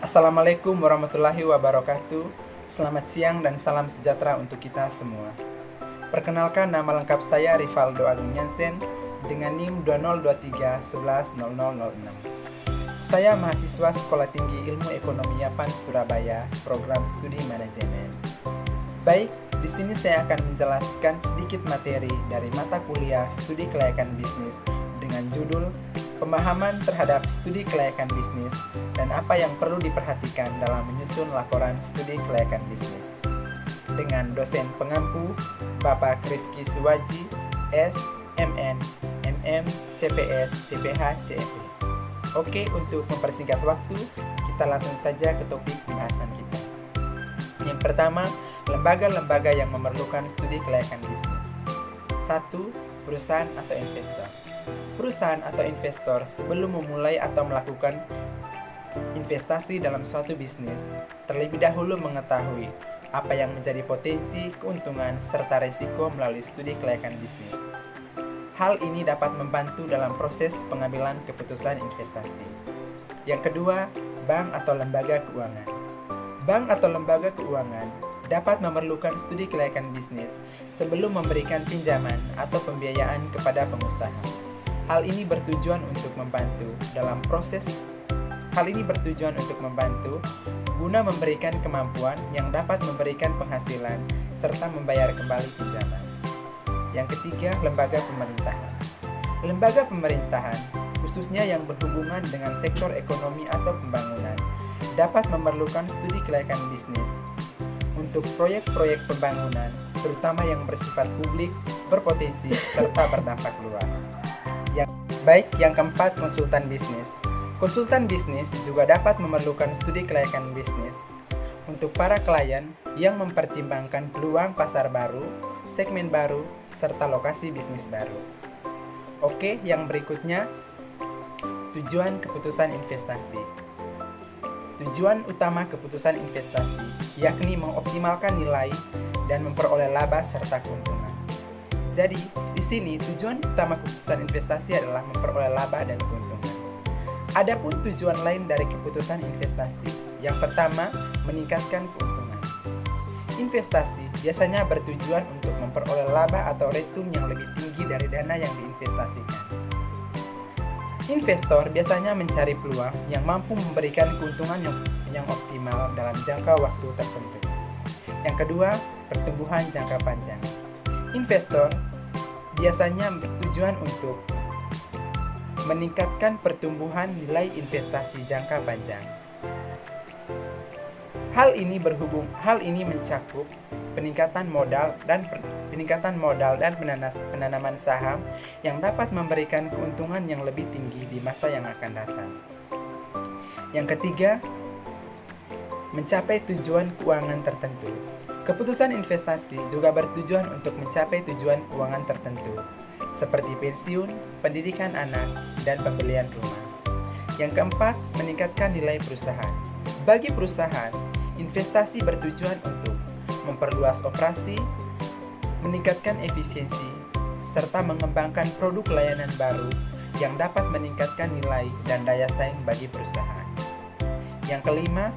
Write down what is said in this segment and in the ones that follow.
Assalamualaikum warahmatullahi wabarakatuh. Selamat siang dan salam sejahtera untuk kita semua. Perkenalkan, nama lengkap saya Rivaldo Agung Yansen dengan NIM 2023110006. Saya mahasiswa Sekolah Tinggi Ilmu Ekonomi Yapan Surabaya, Program Studi Manajemen. Baik, di sini saya akan menjelaskan sedikit materi dari mata kuliah Studi Kelayakan Bisnis dengan judul Pemahaman terhadap studi kelayakan bisnis dan apa yang perlu diperhatikan dalam menyusun laporan studi kelayakan bisnis. Dengan dosen pengampu Bapak Rifki Suwaji, S, MN, MM, CPS, CPH, CFP. Oke, untuk mempersingkat waktu, kita langsung saja ke topik pembahasan kita. Yang pertama, lembaga-lembaga yang memerlukan studi kelayakan bisnis. 1. Perusahaan atau investor. Perusahaan atau investor sebelum memulai atau melakukan investasi dalam suatu bisnis, terlebih dahulu mengetahui apa yang menjadi potensi, keuntungan, serta risiko melalui studi kelayakan bisnis. Hal ini dapat membantu dalam proses pengambilan keputusan investasi. Yang kedua, bank atau lembaga keuangan. Bank atau lembaga keuangan dapat memerlukan studi kelayakan bisnis sebelum memberikan pinjaman atau pembiayaan kepada pengusaha. Hal ini bertujuan untuk membantu guna memberikan kemampuan yang dapat memberikan penghasilan serta membayar kembali pinjaman. Yang ketiga, lembaga pemerintahan. Lembaga pemerintahan, khususnya yang berhubungan dengan sektor ekonomi atau pembangunan, dapat memerlukan studi kelayakan bisnis untuk proyek-proyek pembangunan, terutama yang bersifat publik, berpotensi, serta berdampak luas. Yang keempat, konsultan bisnis. Konsultan bisnis juga dapat memerlukan studi kelayakan bisnis untuk para klien yang mempertimbangkan peluang pasar baru, segmen baru, serta lokasi bisnis baru. Oke, yang berikutnya, tujuan keputusan investasi. Tujuan utama keputusan investasi yakni mengoptimalkan nilai dan memperoleh laba serta keuntungan. Jadi, di sini tujuan utama keputusan investasi adalah memperoleh laba dan keuntungan. Adapun tujuan lain dari keputusan investasi, yang pertama, meningkatkan keuntungan. Investasi biasanya bertujuan untuk memperoleh laba atau return yang lebih tinggi dari dana yang diinvestasikan. Investor biasanya mencari peluang yang mampu memberikan keuntungan yang optimal dalam jangka waktu tertentu. Yang kedua, pertumbuhan jangka panjang. Investor biasanya bertujuan untuk meningkatkan pertumbuhan nilai investasi jangka panjang. Hal ini mencakup peningkatan modal dan penanaman saham yang dapat memberikan keuntungan yang lebih tinggi di masa yang akan datang. Yang ketiga, mencapai tujuan keuangan tertentu. Keputusan investasi juga bertujuan untuk mencapai tujuan keuangan tertentu, seperti pensiun, pendidikan anak, dan pembelian rumah. Yang keempat, meningkatkan nilai perusahaan. Bagi perusahaan, investasi bertujuan untuk memperluas operasi, meningkatkan efisiensi, serta mengembangkan produk layanan baru yang dapat meningkatkan nilai dan daya saing bagi perusahaan. Yang kelima,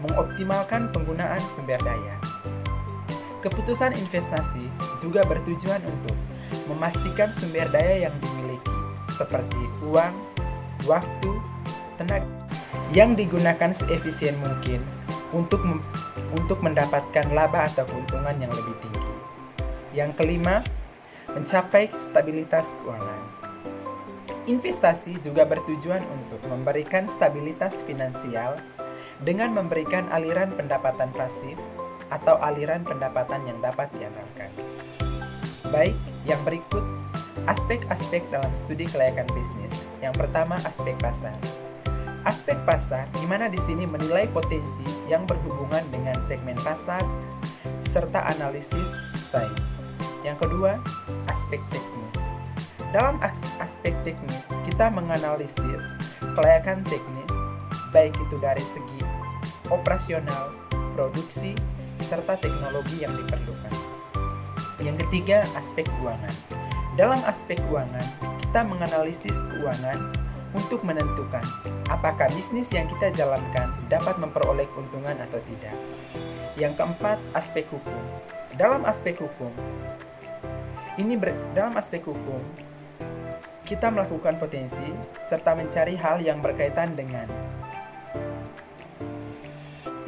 mengoptimalkan penggunaan sumber daya. Keputusan investasi juga bertujuan untuk memastikan sumber daya yang dimiliki, seperti uang, waktu, tenaga, yang digunakan seefisien mungkin untuk mendapatkan laba atau keuntungan yang lebih tinggi. Yang kelima, mencapai stabilitas keuangan. Investasi juga bertujuan untuk memberikan stabilitas finansial dengan memberikan aliran pendapatan pasif atau aliran pendapatan yang dapat diandalkan. Baik, yang berikut aspek-aspek dalam studi kelayakan bisnis. Yang pertama, aspek pasar. Aspek pasar di mana di sini menilai potensi yang berhubungan dengan segmen pasar serta analisis saing. Yang kedua, aspek teknis. Dalam aspek teknis, kita menganalisis kelayakan teknis baik itu dari segi operasional, produksi, serta teknologi yang diperlukan. Yang ketiga, aspek keuangan. Dalam aspek keuangan, kita menganalisis keuangan untuk menentukan apakah bisnis yang kita jalankan dapat memperoleh keuntungan atau tidak. Yang keempat, aspek hukum. Dalam aspek hukum, kita melakukan potensi serta mencari hal yang berkaitan dengan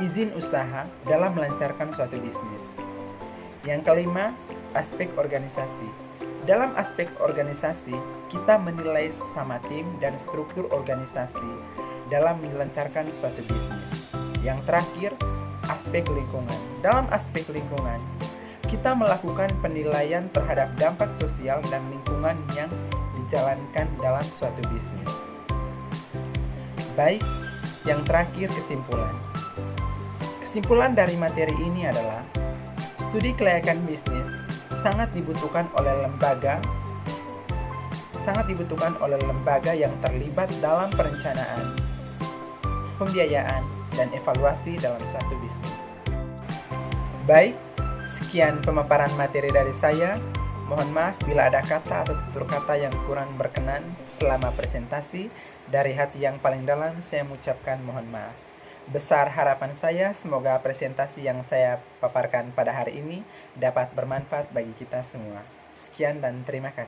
izin usaha dalam melancarkan suatu bisnis. Yang kelima, aspek organisasi. Dalam aspek organisasi, kita menilai sama tim dan struktur organisasi dalam melancarkan suatu bisnis. Yang terakhir, aspek lingkungan. Dalam aspek lingkungan, kita melakukan penilaian terhadap dampak sosial dan lingkungan yang dijalankan dalam suatu bisnis. Baik, yang terakhir kesimpulan. Kesimpulan dari materi ini adalah studi kelayakan bisnis sangat dibutuhkan oleh lembaga yang terlibat dalam perencanaan, pembiayaan, dan evaluasi dalam suatu bisnis. Baik, sekian pemaparan materi dari saya. Mohon maaf bila ada kata atau tutur kata yang kurang berkenan selama presentasi. Dari hati yang paling dalam saya mengucapkan mohon maaf. Besar harapan saya semoga presentasi yang saya paparkan pada hari ini dapat bermanfaat bagi kita semua. Sekian dan terima kasih.